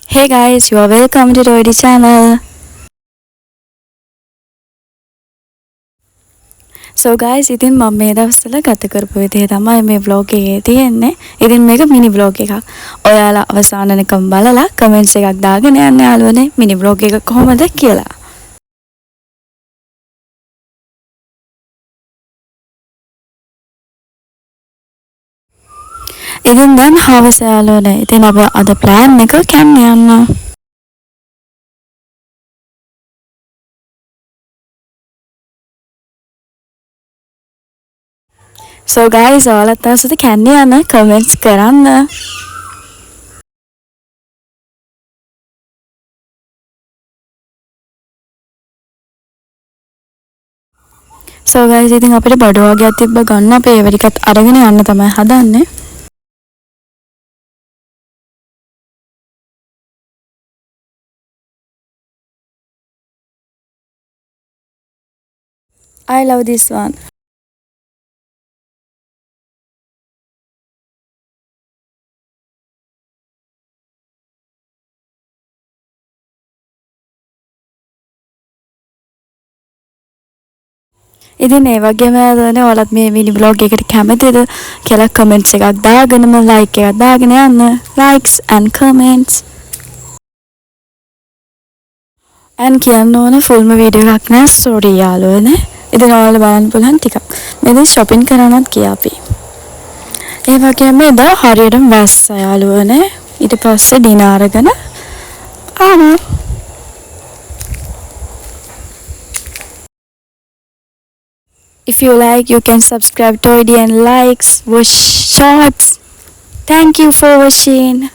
Hey guys, you are welcome to Roidi channel. So guys, ඉතින් මම මේ දවස්වල ගත කරපු විදිහ තමයි මේ vlog එකේ තියෙන්නේ. ඉතින් මේක mini vlog එකක්. ඔයාලා අවසානනකම් බලලා comments එකක් දාගෙන යන්න යාළුවනේ mini vlog එක කොහොමද කියලා. ඉතින් දැන් හවස යාළුවනේ. ඉතින් අපි අද plan එක කැම්ප් යන්න. So guys, ඔයාලත් අවසද කැන්ඩි යන්න comments කරන්න. So guys, ඉතින් අපිට බඩු වගේක් තිබ්බ ගන්න අපි ඒව ටිකත් අරගෙන යන්න තමයි හදන්නේ. I love this one. ඉතින් ඒ වගේම යාළුවනේ ඔයාලත් මේ mini vlog එකට කැමතිද කියලා comments එකක් දාගෙනම like එකක් දාගෙන යන්න. Likes and comments. and කියන්න ඕන fullම වීඩියෝ එකක් නෑ sorry යාළුවනේ. ඉතින් ඔයාලා බලන්න පුළුවන් ටිකක්. මේ shopping කරන්නත් ගියා අපි. ඒ වගේම එද හරියටම වැස්ස යාළුවනේ. ඊට පස්සේ දින අරගෙන ආවා. If you like, you can subscribe to ID and likes, watch shorts. Thank you for watching.